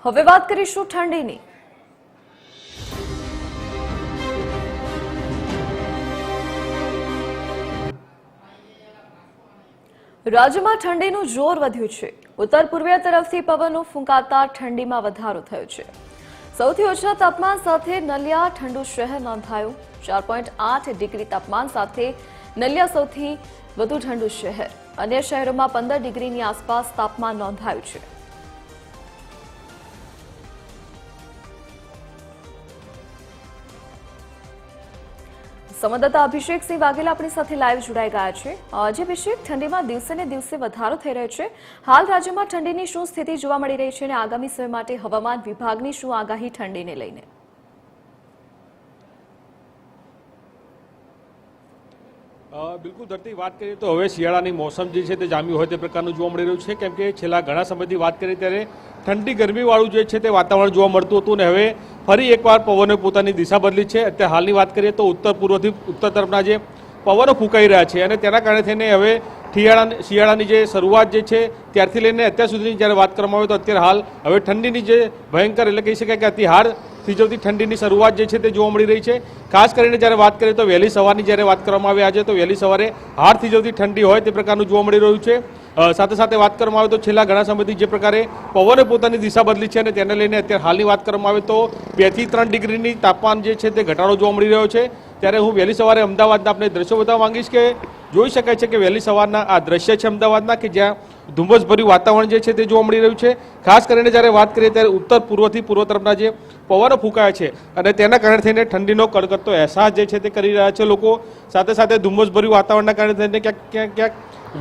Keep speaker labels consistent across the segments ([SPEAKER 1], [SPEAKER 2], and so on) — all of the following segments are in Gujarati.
[SPEAKER 1] હવે વાત કરીશું ઠંડીની। રાજ્યમાં ઠંડીનું જોર વધ્યું છે। ઉત્તર પૂર્વીય તરફથી પવનો ફૂંકાતા ઠંડીમાં વધારો થયો છે। સૌથી ઓછા તાપમાન સાથે નલિયા ઠંડુ શહેર નોંધાયું। 4.8 ડિગ્રી તાપમાન સાથે નલિયા સૌથી વધુ ઠંડુ શહેર। અન્ય શહેરોમાં 15 ડિગ્રીની આસપાસ તાપમાન નોંધાયું છે। સંવાદદાતા અભિષેક સિંહ વાઘેલા આપણી સાથે લાઈવ જોડાઈ ગયા છે। આજે અભિષેક, ઠંડીમાં દિવસે ને દિવસે વધારો થઈ રહ્યો છે। હાલ રાજ્યમાં ઠંડીની શું સ્થિતિ જોવા મળી રહી છે અને આગામી સમય માટે હવામાન વિભાગની શું આગાહી ઠંડીને લઈને?
[SPEAKER 2] બિલકુલ ધરતી, વાત કરીએ તો હવે શિયાળાની મોસમ જે છે તે જામ્યું હોય તે પ્રકારનું જોવા મળી રહ્યું છે, કેમ કે છેલ્લા ઘણા સમયથી વાત કરીએ ત્યારે ઠંડી ગરમીવાળું જે છે તે વાતાવરણ જોવા મળતું હતું ને હવે ફરી એકવાર પવને પોતાની દિશા બદલી છે। અત્યારે હાલની વાત કરીએ તો ઉત્તર પૂર્વથી ઉત્તર તરફના જે પવનો ફૂંકાઈ રહ્યા છે અને તેના કારણે થઈને હવે શિયાળાની જે શરૂઆત જે છે ત્યારથી લઈને અત્યાર સુધીની જ્યારે વાત કરવામાં આવે તો અત્યારે હાલ હવે ઠંડીની જે ભયંકર એટલે કહી શકાય કે અતિહાર થીજવતી ઠંડીની શરૂઆત જે છે તે જોવા મળી રહી છે। ખાસ કરીને જ્યારે વાત કરીએ તો વહેલી સવારની જ્યારે વાત કરવામાં આવે આજે તો વહેલી સવારે હાડ થીજવતી ઠંડી હોય તે પ્રકારનું જોવા મળી રહ્યું છે। સાથે સાથે વાત કરવામાં આવે તો છેલ્લા ઘણા સમયથી જે પ્રકારે પવને પોતાની દિશા બદલી છે અને તેને લઈને અત્યારે હાલની વાત કરવામાં આવે તો 2 થી 3 ડિગ્રીની તાપમાન જે છે તે ઘટાડો જોવા મળી રહ્યો છે। ત્યારે હું વહેલી સવારે અમદાવાદના આપણે દ્રશ્યો બતાવવા માંગીશ કે જોઈ શકાય છે કે વહેલી સવારના આ દ્રશ્ય છે અમદાવાદના કે જ્યાં ધુમ્મસભર્યું વાતાવરણ જે છે તે જોવા મળી રહ્યું છે। ખાસ કરીને જ્યારે વાત કરીએ ત્યારે ઉત્તર પૂર્વથી પૂર્વ તરફના જે પવનો ફૂંકાયા છે અને તેના કારણે થઈને ઠંડીનો કડકડતો અહેસાસ જે છે તે કરી રહ્યા છે લોકો। સાથે સાથે ધુમ્મસભર્યું વાતાવરણના કારણે થઈને ક્યાંક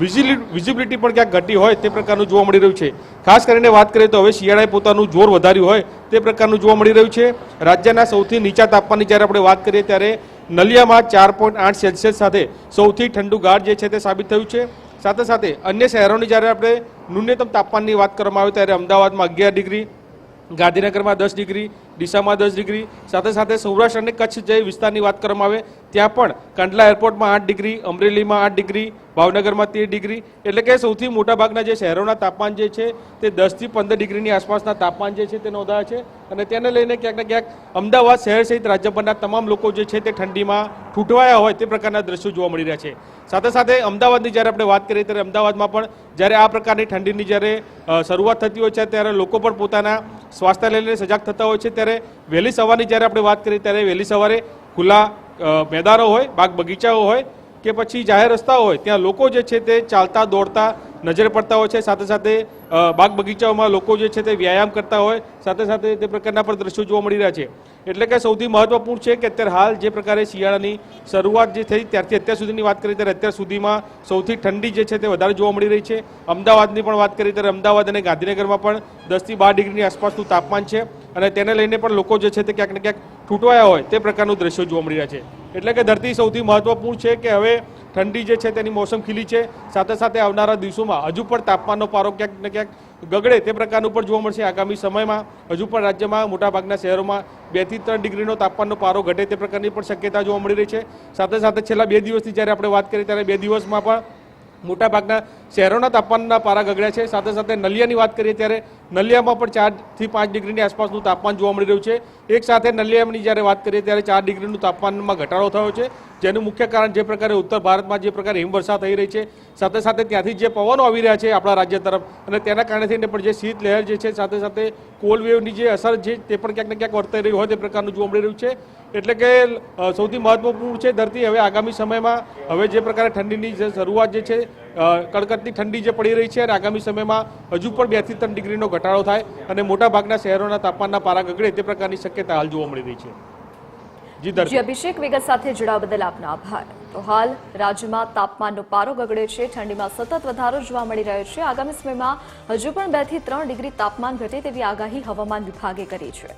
[SPEAKER 2] વિઝિબિલિટી પણ ક્યાંક ઘટી હોય તે પ્રકારનું જોવા મળી રહ્યું છે। ખાસ કરીને વાત કરીએ તો હવે શિયાળાએ પોતાનું જોર વધાર્યું હોય તે પ્રકારનું જોવા મળી રહ્યું છે। રાજ્યના સૌથી નીચા તાપમાનની જ્યારે આપણે વાત કરીએ ત્યારે નલિયામાં 4.8 સેલ્સિયસ સાથે સૌથી ઠંડુ ગાઢ જે છે તે સાબિત થયું છે। સાથે સાથે અન્ય શહેરોની જ્યારે આપણે ન્યૂનતમ તાપમાનની વાત કરવામાં આવે ત્યારે અમદાવાદમાં 11 ડિગ્રી, ગાંધીનગરમાં 10 ડિગ્રી, ડીસામાં 10 ડિગ્રી, સાથે સાથે સૌરાષ્ટ્ર અને કચ્છ જે વિસ્તારની વાત કરવામાં આવે ત્યાં પણ કંડલા એરપોર્ટમાં 8 ડિગ્રી, અમરેલીમાં 8 ડિગ્રી, ભાવનગરમાં 13 ડિગ્રી, એટલે કે સૌથી મોટાભાગના જે શહેરોના તાપમાન જે છે તે 10 થી 15 ડિગ્રીની આસપાસના તાપમાન જે છે તે નોંધાયા છે અને તેને લઈને ક્યાંક ને ક્યાંક અમદાવાદ શહેર સહિત રાજ્યભરના તમામ લોકો જે છે તે ઠંડીમાં ઠૂંઠવાયા હોય તે પ્રકારના દ્રશ્યો જોવા મળી રહ્યા છે। સાથે સાથે અમદાવાદની જ્યારે આપણે વાત કરીએ ત્યારે અમદાવાદમાં પણ જ્યારે આ પ્રકારની ઠંડીની જ્યારે શરૂઆત થતી હોય છે ત્યારે લોકો પણ પોતાના સ્વાસ્થ્ય લઈને સજાગ થતા હોય છે। ત્યારે વહેલી સવારની જ્યારે આપણે વાત કરીએ ત્યારે વહેલી સવારે ખુલ્લા મેદાનો હોય, બાગ બગીચાઓ હોય કે પછી જાહેર રસ્તાઓ હોય ત્યાં લોકો જે છે તે ચાલતા દોડતા નજરે પડતા હોય છે। સાથે સાથે બાગ બગીચાઓમાં લોકો જે છે તે વ્યાયામ કરતા હોય સાથે સાથે તે પ્રકારના પણ દ્રશ્યો જોવા મળી રહ્યા છે। એટલે કે સૌથી મહત્વપૂર્ણ છે કે અત્યારે હાલ જે પ્રકારે શિયાળાની શરૂઆત જે થઈ ત્યારથી અત્યાર સુધીની વાત કરીએ ત્યારે અત્યાર સુધીમાં સૌથી ઠંડી જે છે તે વધારે જોવા મળી રહી છે। અમદાવાદની પણ વાત કરીએ ત્યારે અમદાવાદ અને ગાંધીનગરમાં પણ 10 થી 12 ડિગ્રીની આસપાસનું તાપમાન છે અને તેને લઈને પણ લોકો જે છે તે ક્યાંક ને ક્યાંક ઠૂંઠવાયા હોય તે પ્રકારનું દ્રશ્યો જોવા મળી રહ્યા છે। એટલે કે ધરતી સૌથી મહત્વપૂર્ણ છે કે હવે ઠંડી જે છે તેની મોસમ ખીલી છે। સાથે સાથે આવનારા દિવસોમાં હજુ પણ તાપમાનનો પારો ક્યાંક ને ક્યાંક ગગડે તે પ્રકારનું પણ જોવા મળશે। આગામી સમયમાં હજુ પણ રાજ્યમાં મોટાભાગના શહેરોમાં 2 થી 3 ડિગ્રીનો તાપમાનનો પારો ઘટે તે પ્રકારની પણ શક્યતા જોવા મળી રહી છે। સાથે સાથે છેલ્લા 2 દિવસથી જ્યારે આપણે વાત કરીએ ત્યારે 2 દિવસમાં પણ મોટાભાગના શહેરોના તાપમાનના પારા ગગડ્યા છે। સાથે સાથે નલિયાની વાત કરીએ ત્યારે નલિયામાં પણ 4 થી 5 ડિગ્રીની આસપાસનું તાપમાન જોવા મળી રહ્યું છે। એક સાથે નલિયાની જ્યારે વાત કરીએ ત્યારે 4 ડિગ્રીનું તાપમાનમાં ઘટાડો થયો છે, જેનું મુખ્ય કારણ જે પ્રકારે ઉત્તર ભારતમાં જે પ્રકારે હિમવર્ષા થઈ રહી છે સાથે સાથે ત્યાંથી જે પવનો આવી રહ્યા છે આપણા રાજ્ય તરફ અને તેના કારણે થઈને પણ જે શીત લહેર જે છે સાથે સાથે કોલ્ડ વેવની જે અસર છે તે પણ ક્યાંક ને ક્યાંક વર્તાઈ રહી હોય તે પ્રકારનું જોવા મળી રહ્યું છે। એટલે કે સૌથી મહત્વપૂર્ણ છે ધરતી હવે આગામી સમયમાં હવે જે પ્રકારે ઠંડીની જે શરૂઆત જે છે કડકડતી ઠંડી જે પડી રહી છે અને આગામી સમયમાં હજુ પણ 2 થી 3 ડિગ્રીનો ઘટાડો થાય અને મોટાભાગના શહેરોના તાપમાનના પારા ગગડે તે પ્રકારની શક્યતા હાલ જોવા મળી રહી છે।
[SPEAKER 1] જી અભિષેક, વિગત સાથે જોડાવા બદલ આપનો આભાર। તો હાલ રાજ્યમાં તાપમાનનો પારો ગગડે છે, ઠંડીમાં સતત વધારો જોવા મળી રહ્યો છે। આગામી સમયમાં હજુ પણ 2 થી 3 ડિગ્રી તાપમાન ઘટે તેવી આગાહી હવામાન વિભાગે કરી છે।